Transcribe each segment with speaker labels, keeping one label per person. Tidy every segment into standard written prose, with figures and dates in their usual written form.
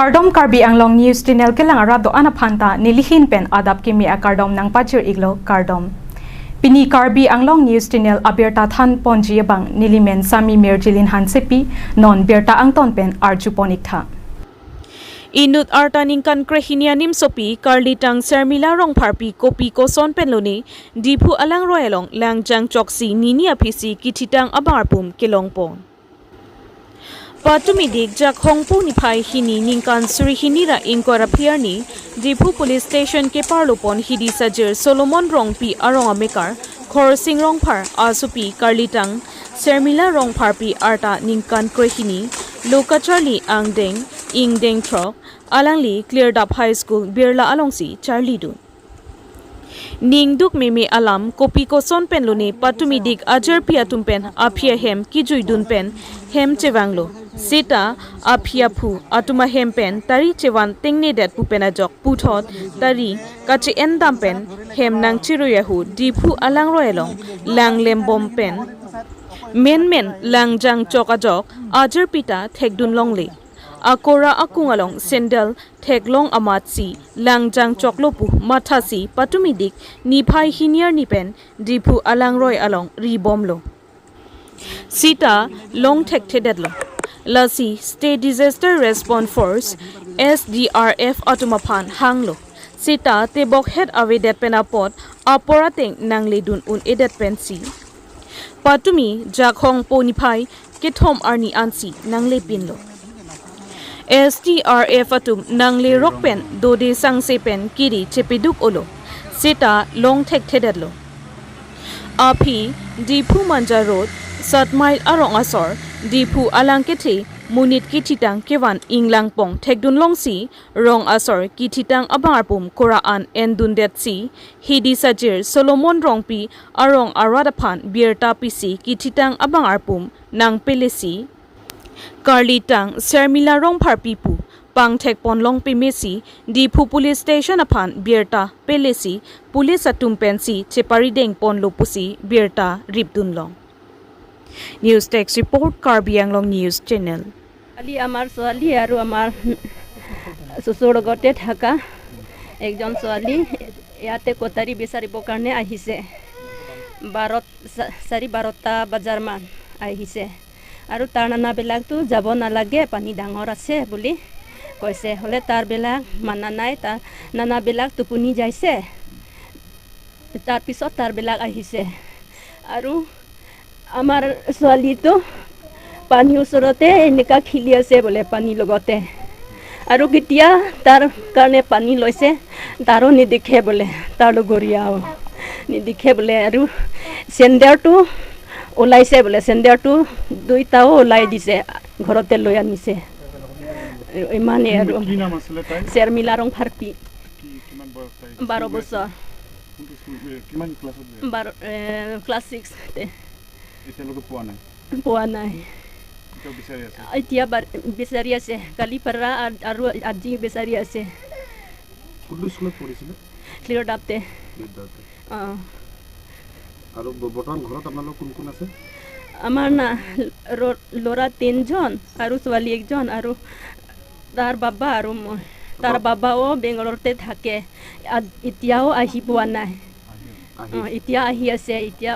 Speaker 1: Kardom Karbi Anglong News Channel ke lang arado anaphanta nilihin pen adap kimi a kardom nang pachir iglo kardom. Pini Karbi Anglong News Channel abirta than ponji bang nilimen sami merjilin hansepi non berta angton pen arjuponik tha.
Speaker 2: Inut artaning kan krehinianim sopi karlitang sermila rong parpi kopi koson penloni dipu alang royalong langjang choksi nini apisi kititang abarpum kilongpon. Patumidik jak hongpo ni pai hini ningkan suri hinira inkorapiarni dipu police station ke parlopon hidi sajir Solomon rong pi arong amekar khor sing rong par asupi karlitang sermila rong parpi arta ningkan krehini lokacharli angdeng ingdeng trok alangli cleared up high school birla alongsi charlie du Ningduk meme alam kopi koson penlone patumidik ajar piatum pen apia hem kijuidun pen hem chewanglo sita apia phu atuma hem pen tari chewan tengne dat pu penajok puthot tari kachi endam pen hem nang chiroyahu diphu alang roelong lang lembom pen men langjang chokajok ajar pita thekdun longle akora akungalong sendal theklong amatsi langjang choklopu mathasi patumidik niphai hiniar nipen dipu alangroi along ribomlo sita long thekthedetlo lasi state disaster response force SDRF atumaphan hanglo sita tebok head awedet penapot aporateng nangledun un edet pensi patumi jakhong poniphai kethom arni ansi nangle pinlo STRF atum nangle rockpen dode sangse pen kiri chepiduk olo seta long thekthedetlo api dipu manja road satmail arong asor dipu alangkethe munit kititang kewan inglang pong thekdun longsi rong asor kititang abarpum Quran endundetsi hidi sajir Solomon rongpi arong aradaphan birta pisi kititang abarpum nang pelesi Karlitang sermila rong parpipu pangthek ponlong pimesi dipu police station aphan birta pelesi police atumpensi cheparideng ponlopusi birta ripdunlong News Text Report Karbi Anglong News Channel
Speaker 3: Ali amar soali aru amar susur gote thaka ekjon soali yate kotari bisaribo karne ahise 12:30 bajar man ahise আৰু তাৰ নানা বিলাক তো যাব নালাগে পানী ডাঙৰ আছে বুলি কৈছে হলে তাৰ বিলাক মানা নাই তাৰ নানা বিলাক টোপনি যাইছে তাৰ পিছত তাৰ বিলাক আহিছে আৰু আমাৰ ছোৱালীটো পানী ওচৰতে এনেকা খিলি আছে বলে পানী লগতে আৰু কেতিয়া তাৰ কাৰণে পানী লৈছে তাৰো নিদেখে বলে তাৰ লগৰীয়াও নিদেখে বলে আৰু চেণ্ডাৰটো ওলাইছে বলে চেণ্ডাৰটো দুইটাও ওলাই দিছে ঘৰতে লৈ আনিছে ইমানে আৰু
Speaker 4: কি নাম আছিল তাই
Speaker 3: চেৰমিলা ৰং ফাৰপি
Speaker 4: কিমান বয়স তাই
Speaker 3: 12 বছৰ
Speaker 4: কিমান ক্লাছত
Speaker 3: ক্লাছ 6 তে
Speaker 4: এতিয়ালৈকে
Speaker 3: পোৱা নাই
Speaker 4: এতিয়া
Speaker 3: বিচাৰি আছে কালি পৰা আৰু আজি বিচাৰি আছে
Speaker 4: কোনটো স্কুলত পঢ়িছিল
Speaker 3: ক্লিয়াৰ ডাপতে
Speaker 4: আৰু বৰ্তমান ঘৰত আপোনালোক কোন আছে
Speaker 3: আমাৰ না ল'ৰা 3 জন আৰু ছোৱালী 1 জন আৰু তাৰ বাবা আৰু মই তাৰ বাবাও বেংগলৰতে থাকে এতিয়াও আহি পোৱা নাই এতিয়া আহি আছে এতিয়া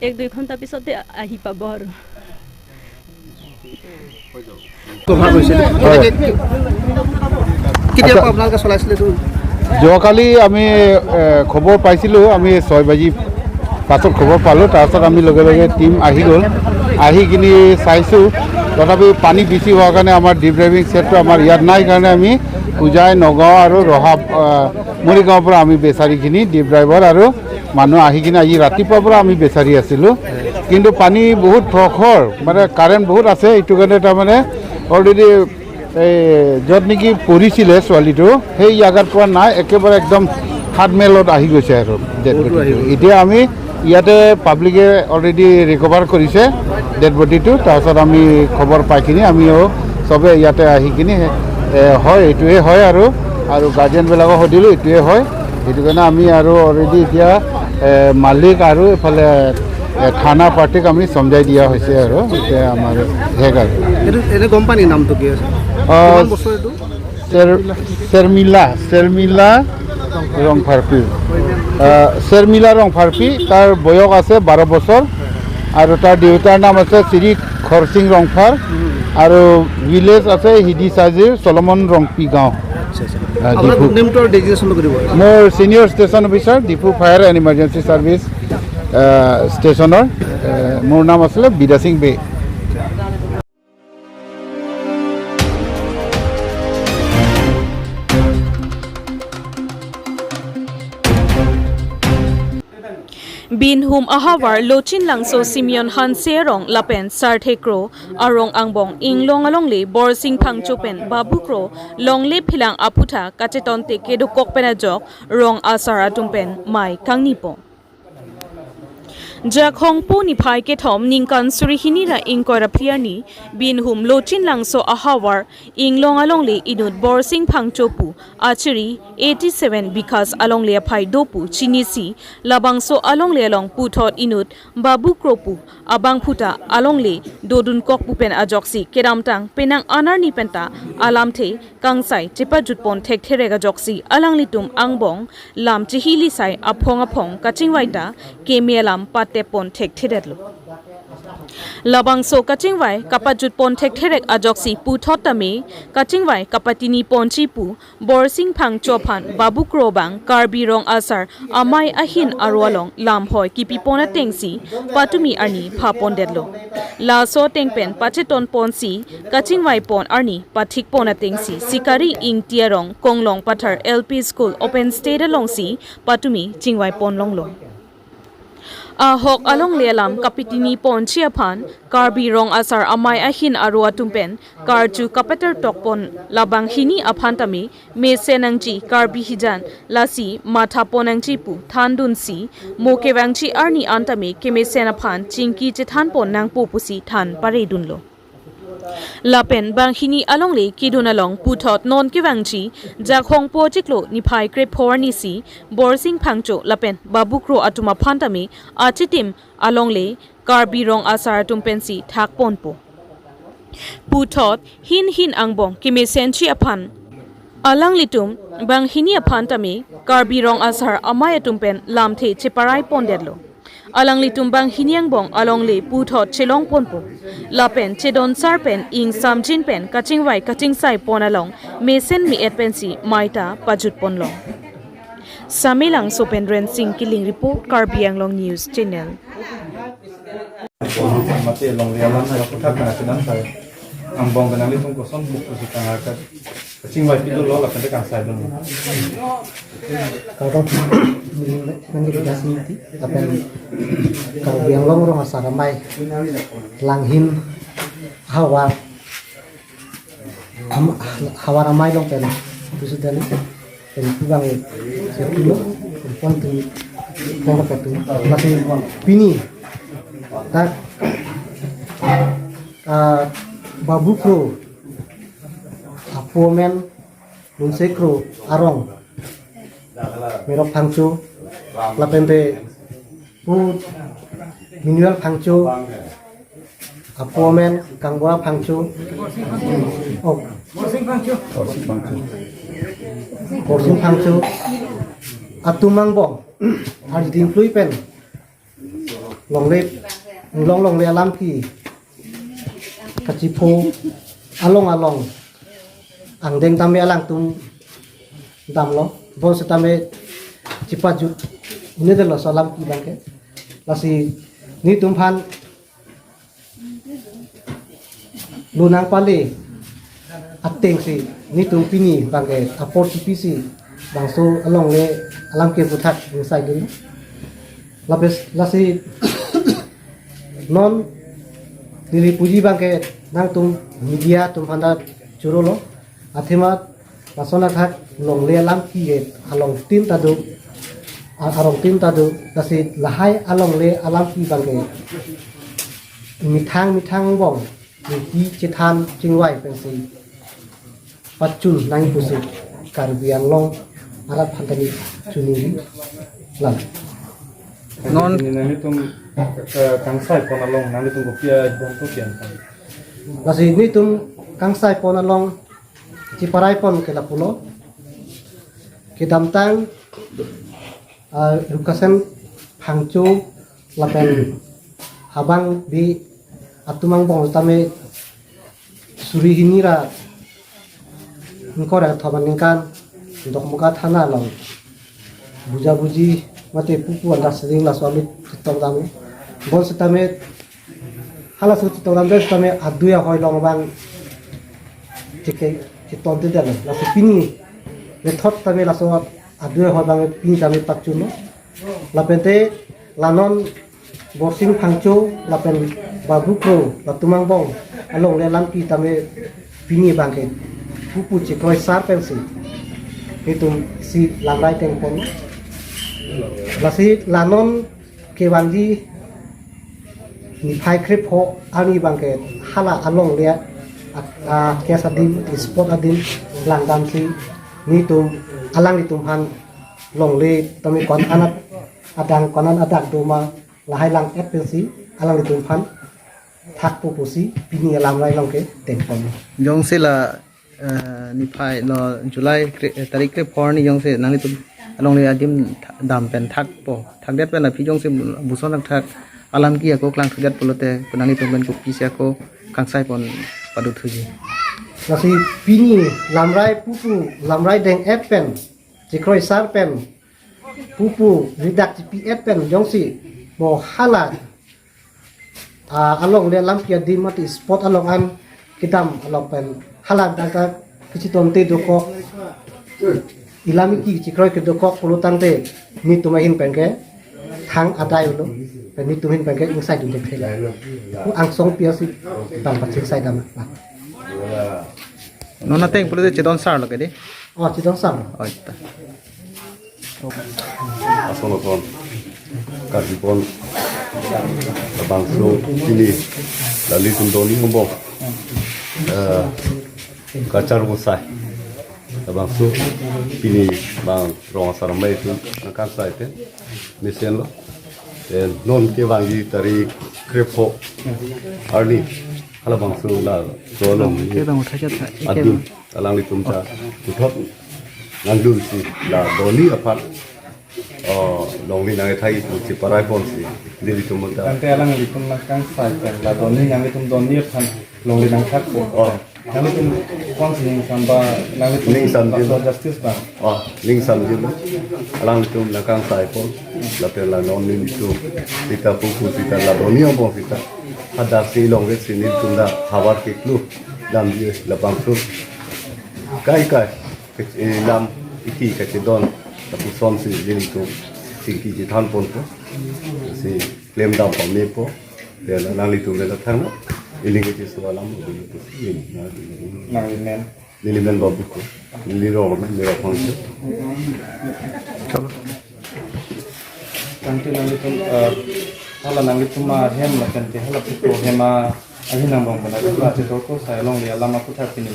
Speaker 3: 1-2 ঘণ্টা পিছতে আহি পাব আৰু
Speaker 5: যোৱাকালি আমি খবৰ পাইছিলোঁ আমি 6 বাজি পাছত খবৰ পালোঁ তাৰপিছত আমি লগে লগে টিম আহি গ'ল আহি কিনি চাইছোঁ তথাপি পানী বেছি হোৱাৰ কাৰণে আমাৰ ডিপ ড্ৰাইভিং ছেটটো আমাৰ ইয়াত নাই কাৰণে আমি পূজাই নগাঁও আৰু ৰহা মৰিগাঁৱৰ পৰা আমি বেচাৰিখিনি ডিপ ড্ৰাইভাৰ আৰু মানুহ আহি কিনে আজি ৰাতিপুৱাৰ পৰা আমি বেচাৰি আছিলোঁ কিন্তু পানী বহুত প্ৰখৰ মানে কাৰেণ্ট বহুত আছে এইটো কাৰণে তাৰমানে অলৰেডি এই য'ত নেকি পঢ়িছিলে ছোৱালীটো সেই জাগাত পোৱা নাই একেবাৰে একদম হাত মেলত আহি গৈছে আৰু এতিয়া আমি ইয়াতে পাব্লিকে অলৰেডি ৰিকভাৰ কৰিছে ডেড বডিটো তাৰপিছত আমি খবৰ পাইখিনি আমিও চবে ইয়াতে আহি কিনি হয় এইটোৱে হয় আৰু গাৰ্জেনবিলাকক সুধিলোঁ এইটোৱে হয় সেইটো কাৰণে আমি আৰু অলৰেডি এতিয়া মালিক আৰু এইফালে থানা পাৰ্টিক আমি সমজাই দিয়া হৈছে আৰু এতিয়া আমাৰ শেষ আৰু
Speaker 6: এনে গম পানী নামটো কি আছে
Speaker 5: Sermila rong pharpi Sermila rong pharpi tar boyok আছে 12 বছর আৰু তাৰ দেউতাৰ নাম আছে শ্ৰী খৰসিং ৰংফাৰ আৰু ভিলেজ আছে হিডি সাজিৰ সলমন ৰংপি গাঁও মোৰ senior station officer depot fire and emergency service ষ্টেচনৰ মোৰ নাম আছিল বিদা সিং বে
Speaker 2: Bin hum ahawar lochin langso Simeon Hanserong lapen sarthekro arong angbong inglong alongle borsing phangchopen babukro longle philang aputha kachetonte kedukok penajok rong asara tumpen mai kangnipo Jakhongpo ni phai ke thom ningkan surihini ra ingkora phiarni bin hum lochin langso ahawar inglong alongle inut borsing phangchopu achiri 87 because alongle phai dopu chinisi labangso alongle along puthot inut babu kropu abang phuta alongle dodun kok pupen ajoksi keramtang penang anarni penta alamthe kangsai chipa jutpon thek therega joksi alanglitum angbong lam chihili sai aphong kachingwaita kemelam patepon thek thiretlo Labangso kachingwai kapajut pon thek therek ajoksi puthot tame kachingwai kapatini ponchipu borsing phang chophan babu krobang karbi rong asar amai ahin arwalong lamhoi kipi pona tengsi patumi arni pha pondetlo la so tengpen pacheton ponsi kachingwai pon arni pathik pona tengsi sikari ing tiarong konglong pathar LP school open state alongsi patumi chingwai pon longlong Ahok along lelam kapitini ponchi aphan karbi rong asar amai ahin arua tumpen karju kapeter tokpon labang hini aphan tami me senangji karbi hijan lasi matha ponangji pu thandun si mokewangji arni antami keme senaphan chingki chithan pon nang popusi than pare dunlo Lapen banghini alongle kidun along puthot non kiwangji jakhong po chiklo niphai krep phorni si borsing phangcho lapen babukro atuma phantami achitim alongle karbi rong asar tumpensi thak ponpo puthot hin angbong kime senchi aphan alang litum banghini aphantami karbi rong asar amaya tumpen lamthe cheparai pondetlo Alangli tumbang hiniang bong alongli puthot chelong ponpo lapen chedon sarpen ing samjin pen kachingwai kachingsai ponalong mesen mi etpensi maita pajut ponlong Samilang Sopendren Singh Killing Report Karbi Anglong News Channel
Speaker 6: ang bong kanang litong koson buku si kangakat kacing wai pido lo lapan dekan sai dong
Speaker 7: kalau menjadi kasih apa kalau yang long rong asar mai langhin hawa ramai long pen itu sudah nih pen kubang sepuluh pon tu pon apa tu masih pini tak Babukro Apomen Lunsekro Arong Merok Pangcho Lapente Minual Pangcho Apomen Kangwa Pangcho Oh Korsing Pangcho Atumang Bong Hari Dimplui Pen Long le alam ki kacipo along ang deng tame alang tum damlo bon setame cipajut ini delo salam ki bangke lasi ni tumphan lunang pale ateng si ni tumpini bangke apor tipisi bangso along le alam ke putat sai dulu lapes lasi non dili puji bangke nang tum media tum handa curolo athema pasona thak long le lam ki along tin tadu arong tin tadu kasi lahai along le alam ki bangke mithang bong ni chithan chingwai pensi pachun nang pusi karbian long arat phantani chuni lam
Speaker 6: non litong kangsai ponalong nang litong kopia bong to kian
Speaker 7: Lasi ni tum kangsai ponalong Ciparai pon ke lapulo ke damtang rukasan hangcu lapen habang bi atumang bong tame suri hinira engkau dah thaban ingkan untuk muka thana long buja-buji mate pupu anda sering la suami tong tame bon setame hala su tong tame setame adu ya hoi long bang cike citon tu dah la sepini le thot tame la so adu ya hoi bang pini tame pacuno la pente lanon borsing phangcho la pen babu pro la tumang bong along le lampi tame pini bangke pupu cikroi sar pensi itu si lamrai tengpon lasi lanon kewanji ni phai krip ho ani bangke hala along le kes adin spot adin langdam si ni tum alang ni tumhan long le tami kon anak adang konan adak doma lahai lang pensi alang ni tumhan thak pupu si pini lamrai long ke tengpon
Speaker 8: jong se la ni phai lo July tarik ke phor ni jong se nang tu along le adim dam pen thak po thak det pen la phi jong se buson thak alam ki ko klang thudat polote nang tu ben ko pisia ko kangsai pon padu thuji
Speaker 7: nasi pini lamrai pupu lamrai deng pen cikroi sar pen pupu ridak pi pen jong si bo hala along le lampia di mati spot along an kitam along pen halat data kiciton te doko ilami ki cikroi ke doko pulutan te ni tumahin pengke thang adai ulo ni tumahin pengke inside du dekhe ku angsong piasi tam pachik sai dam
Speaker 8: nona teng pulude chedon sar lo ke de
Speaker 7: oh chidong sam
Speaker 8: oi ta
Speaker 4: Assalamualaikum. Kasipon bangso ini lali tundoni ngombo. Kacar musai. Bangso ini bang rong saramai itu nakan sai te. Misen lo. Non ke bangi dari krepo. Arni. Hala bangso la tolong.
Speaker 8: ke bang utha cha
Speaker 4: Adu alang litumca tuthot ngandul si la doli apat long ni nang thai tu si parai pon si dili tumta
Speaker 6: Nanti alang litum nakang sai pen la doni yang litum doni pan long le nang thak po yang litum konsing samba nang litum justice bang
Speaker 4: ling sam jil alang litum nakang sai pon la pe la non ni tu kita pupu kita la doni om kita ada si long ve si ni tunda hawar ke klu dam je la bangsu kai lam iki ka don tapi son si dili tu singki ji than pon po si klem dam pom me po de la nang li tu le la thang iling ke so lam bo ni tu
Speaker 6: nang inen
Speaker 4: lili men babu ko lili ro me ro pon se
Speaker 6: nanti nang litum hala nang litum ma hem la kan te hala pito hema ahi nang bang bana la che to ko sai long le lama ku thak pini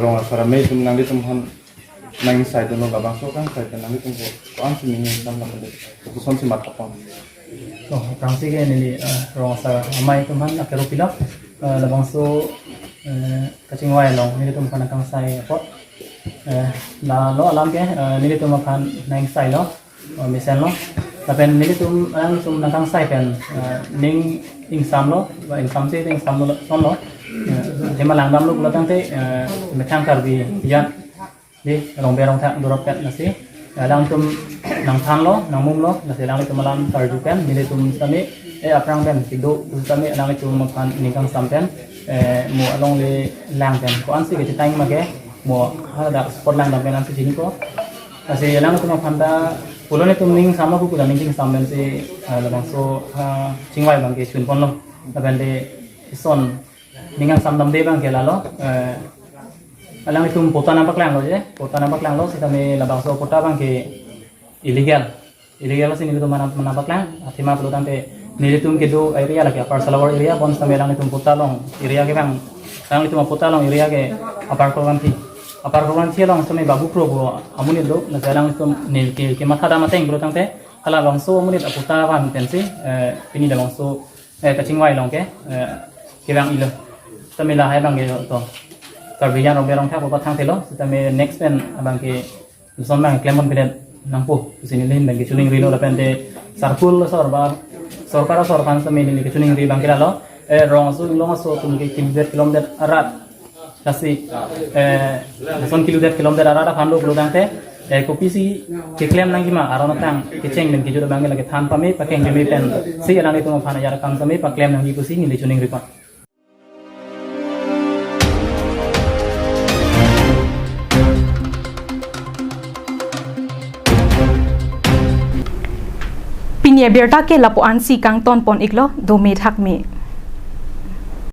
Speaker 6: rong sara me tum nang litum han nang sai do no ga bang so kan sai nang litum ko an si mi sam la pande ku son si mat kapon
Speaker 9: so kang si ge ni rong sa amai tum han akero pila la bang so kaching wai long ni tum kan kang sai pot la lo alam ke ni tum kan nang sai lo misen lo tapi ni tum ang tum nang sai pen ning ing sam lo và ing sam se ing sam lo son lo thế mà lang dam lo lo tang te me thang kar bi yan đi rong be rong thang dorop pet na si lang tum nang thang lo nang mum lo na se lang tum malam kar du pen ni tum sami aprang ben ti do sami lang tum makan ning kang sam pen mo along le lang pen ko an si ke tang ma ke mo ada sport lang dam pen an si jini ko kasi lang tum makan da pulau ni tumning sama ku kuda ning sam ben si labang so chingwai bang ke chun pon lo laban de son ningang sam dam de bang ke lalo alang tum pota nampak lang lo je pota nampak lang lo si kami labang so pota bang ke illegal lo si ni tum nampak lang atima pulau tante ni tum ke do area lagi apar salawar area bon sampai lang tum pota long area ke bang lang tum pota long area ke apar program thi apar program thi long sampai babu pro bo amuni do na lang tum ni ke matha da mateng pulau tante hala bang so amuni pota bang tensi ini labang so kachingwai long ke bang ilo sampai lah hai bang ke to karbiyan rong berong thak ko thang thelo sita me next pen abang ke son bang klemon peden nangpo sini lin bang ke chuning rilo la pen de sarkul sor ba sorkar sor kan sa me ni ke chuning ri bang ke lo rong su long so tum ke kilometer arat kasi son kilometer arat phando glodang te kopi si ke klem nang gima aron tang ke cheng len ke jodo bang la ke than pa me pa keng me pen si alani tum phana yar kam sa me pa klem nang gi pusi ni le chuning ri pa
Speaker 1: Pinia berta ke lapuan si kang ton pon iklo do me thak me